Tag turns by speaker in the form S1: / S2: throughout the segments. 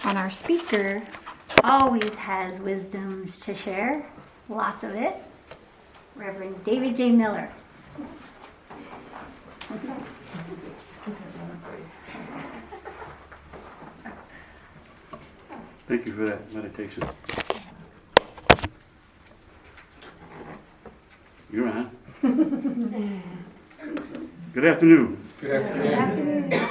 S1: And our speaker always has wisdoms to share, lots of it. Reverend David J. Miller.
S2: Thank you for that meditation. You're on. Good afternoon.
S3: Good afternoon.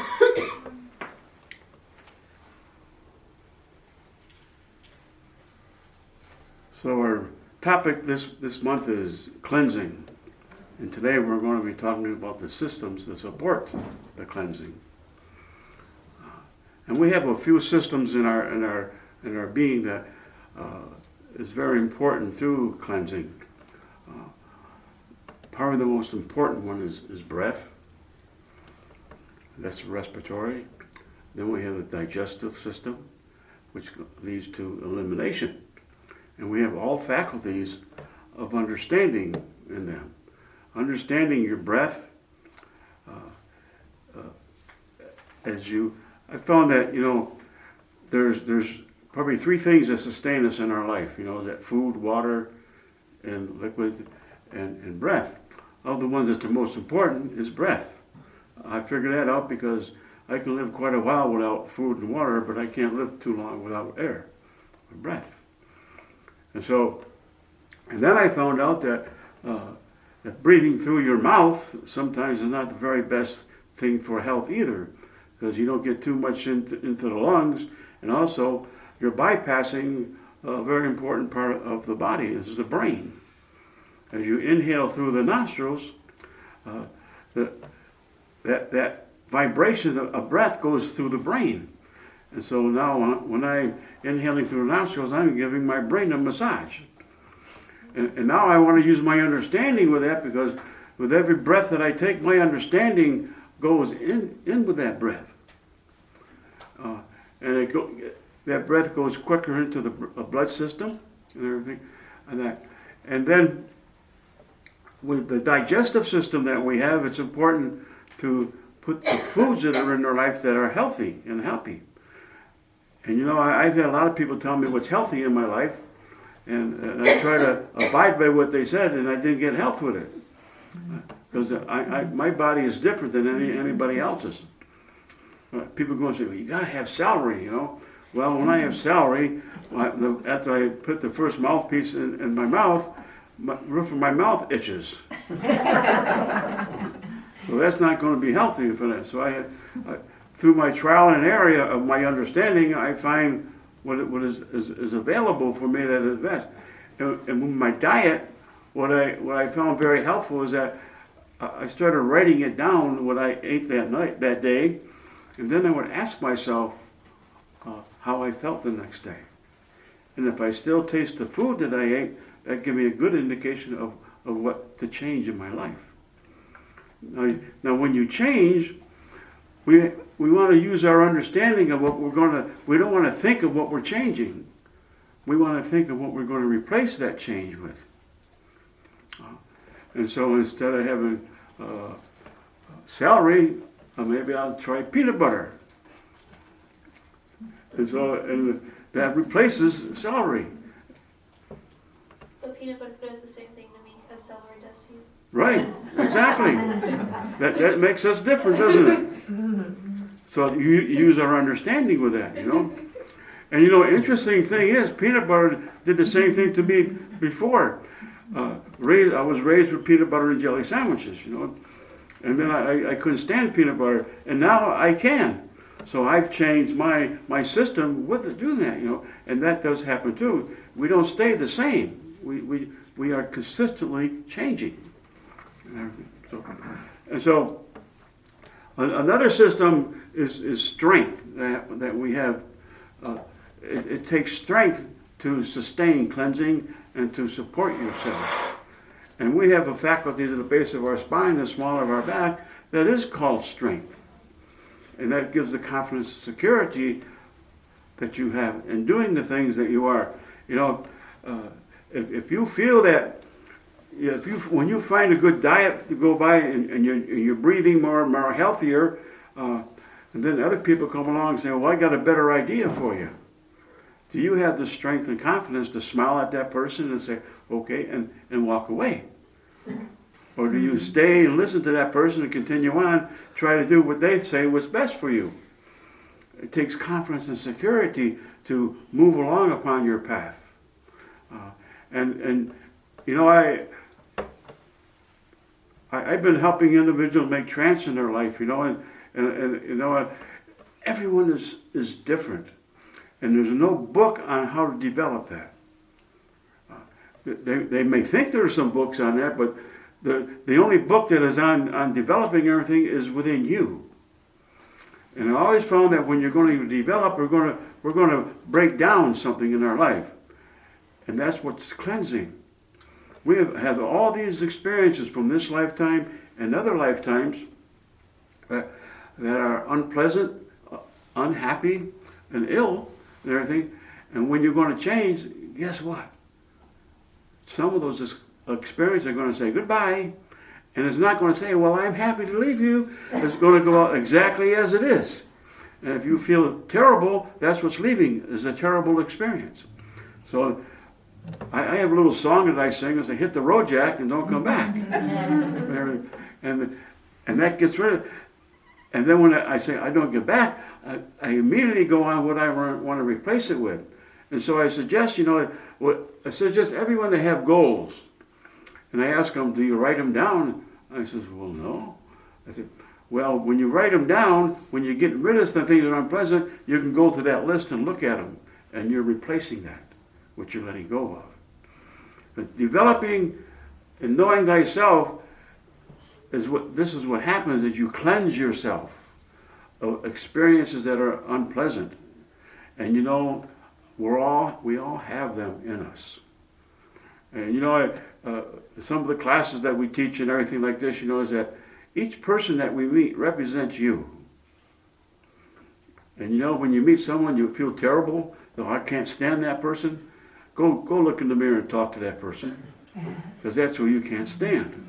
S2: So our topic this month is cleansing. And today we're going to be talking about the systems that support the cleansing. And we have a few systems in our being that is very important through cleansing. Probably the most important one is breath. That's respiratory. Then we have the digestive system, which leads to elimination. And we have all faculties of understanding in them. Understanding your breath. I found that, there's probably three things that sustain us in our life. That food, water, and liquid, and breath. Of the ones that's the most important is breath. I figured that out because I can live quite a while without food and water, but I can't live too long without air, or breath. And then I found out that breathing through your mouth sometimes is not the very best thing for health either, because you don't get too much into the lungs, and also you're bypassing a very important part of the body, is the brain. As you inhale through the nostrils, that vibration of breath goes through the brain. And so now when I'm inhaling through the nostrils, I'm giving my brain a massage. And now I want to use my understanding with that, because with every breath that I take, my understanding goes in with that breath. That breath goes quicker into the blood system and everything. And then with the digestive system that we have, it's important to put the foods that are in our life that are healthy and happy. And I've had a lot of people tell me what's healthy in my life, and I try to abide by what they said, and I didn't get health with it. Because my body is different than anybody else's. People go and say, well, you got to have celery, Well, when I have celery, after I put the first mouthpiece in my mouth, the roof of my mouth itches. So that's not going to be healthy for that. So I through my trial and error of my understanding, I find what is available for me that is best. And with my diet, what I found very helpful is that I started writing it down what I ate that day, and then I would ask myself how I felt the next day. And if I still taste the food that I ate, that gives me a good indication of what to change in my life. Now when you change, we want to use our understanding of what we don't want to think of what we're changing. We want to think of what we're going to replace that change with. And so instead of having celery, maybe I'll try peanut butter. And that replaces celery.
S4: But peanut butter does the same thing to me as celery does to you.
S2: Right, exactly. That makes us different, doesn't it? So you use our understanding with that, And interesting thing is, peanut butter did the same thing to me before. I was raised with peanut butter and jelly sandwiches, And then I couldn't stand peanut butter, and now I can. So I've changed my system with doing that, And that does happen too. We don't stay the same. We are consistently changing. So another system is strength that we have. It takes strength to sustain cleansing and to support yourself. And we have a faculty to the base of our spine, the small of our back, that is called strength. And that gives the confidence and security that you have in doing the things that you are. If you feel that, when you find a good diet to go by and you're breathing more healthier, and then other people come along and say, well, I got a better idea for you. do you have the strength and confidence to smile at that person and say, okay, and walk away? Or do you stay and listen to that person and continue on, try to do what they say was best for you? It takes confidence and security to move along upon your path. And you know, I've been helping individuals make trance in their life, you know, and you know, everyone is different. And there's no book on how to develop that. They may think there are some books on that, but the only book that is on developing everything is within you. And I always found that when you're going to develop, we're going to break down something in our life. And that's what's cleansing. We have had all these experiences from this lifetime and other lifetimes that are unpleasant, unhappy, and ill, and everything. And when you're going to change, guess what? Some of those experiences are going to say goodbye, and it's not going to say, well, I'm happy to leave you. It's going to go out exactly as it is. And if you feel terrible, that's what's leaving, is a terrible experience. So I have a little song that I sing as I hit the road, Jack, and don't come back. and that gets rid of it. And then when I say I don't get back, I immediately go on what I want to replace it with. And so I suggest, you know, I suggest everyone to have goals. And I ask them, do you write them down? I says, well, no. I said, well, when you write them down, when you're getting rid of some things that are unpleasant, you can go to that list and look at them. And you're replacing that, what you're letting go of. But developing and knowing thyself this is what happens, is you cleanse yourself of experiences that are unpleasant. And you know, we all have them in us. And you know, some of the classes that we teach and everything like this, you know, is that each person that we meet represents you. And you know, when you meet someone, you feel terrible, oh, I can't stand that person, go look in the mirror and talk to that person. Because that's who you can't stand.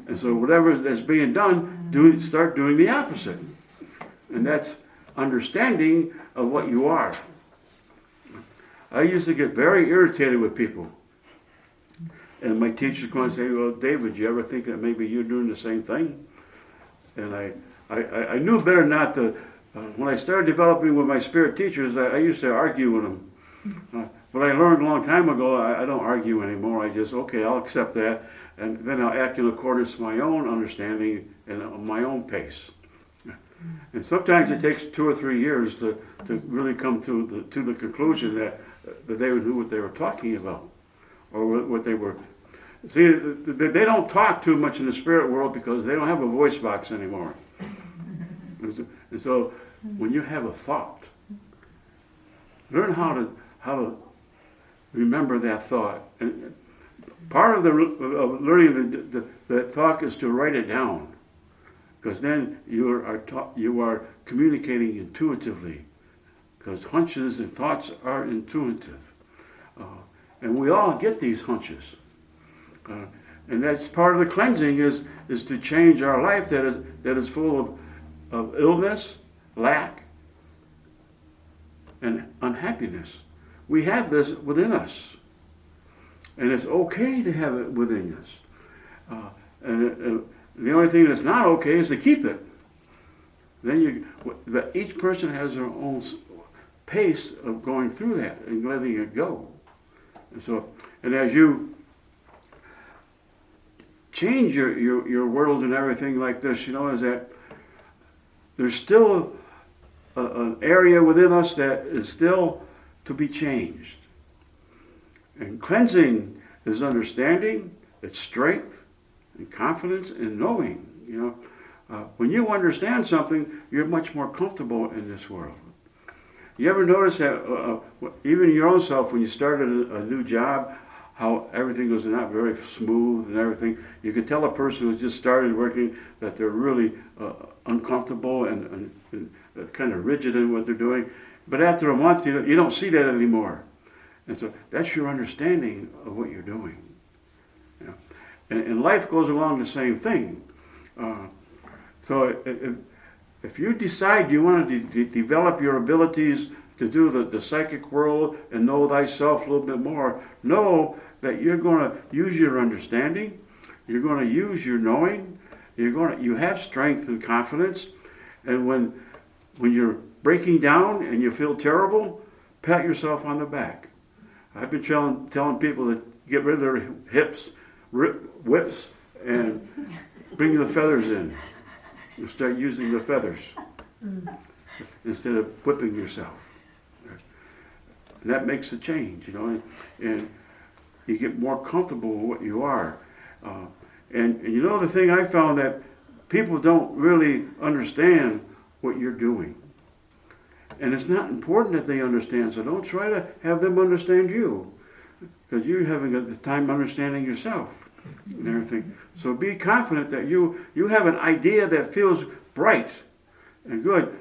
S2: And so whatever that's being done, start doing the opposite. And that's understanding of what you are. I used to get very irritated with people. And my teachers come and say, well, David, you ever think that maybe you're doing the same thing? And I knew better not to. When I started developing with my spirit teachers, I used to argue with them. But I learned a long time ago, I don't argue anymore. I just, okay, I'll accept that. And then I'll act in accordance to my own understanding and on my own pace. And sometimes it takes 2 or 3 years to really come to the conclusion that they knew what they were talking about, or what they were. See, they don't talk too much in the spirit world because they don't have a voice box anymore. And so when you have a thought, learn how to remember that thought. And part of learning that thought is to write it down. Because then you are communicating intuitively. Because hunches and thoughts are intuitive. And we all get these hunches. And that's part of the cleansing is to change our life that is full of illness, lack, and unhappiness. We have this within us. And it's okay to have it within us. And the only thing that's not okay is to keep it. But each person has their own pace of going through that and letting it go. And as you change your world and everything like this, you know, is that there's still an area within us that is still to be changed. And cleansing is understanding, it's strength, and confidence, and knowing. You know, when you understand something, you're much more comfortable in this world. You ever notice that even your own self, when you started a new job, how everything was not very smooth and everything? You could tell a person who's just started working that they're really uncomfortable and kind of rigid in what they're doing. But after a month, you don't see that anymore. And so that's your understanding of what you're doing. You know? And life goes along the same thing. So if you decide you want to develop your abilities to do the psychic world and know thyself a little bit more, know that you're going to use your understanding, you're going to use your knowing, you have strength and confidence, and when you're breaking down and you feel terrible, pat yourself on the back. I've been telling people to get rid of their whips and bring the feathers in. You start using the feathers instead of whipping yourself. And that makes a change, and you get more comfortable with what you are. And the thing I found that people don't really understand what you're doing. And it's not important that they understand, so don't try to have them understand you, because you're having a time understanding yourself and everything. So be confident that you have an idea that feels bright and good.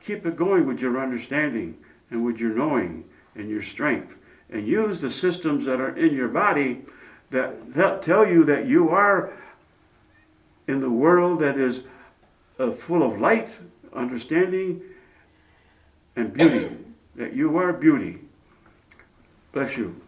S2: Keep it going with your understanding and with your knowing and your strength. And use the systems that are in your body that tell you that you are in the world that is full of light, understanding, and beauty. That you are beauty. Bless you.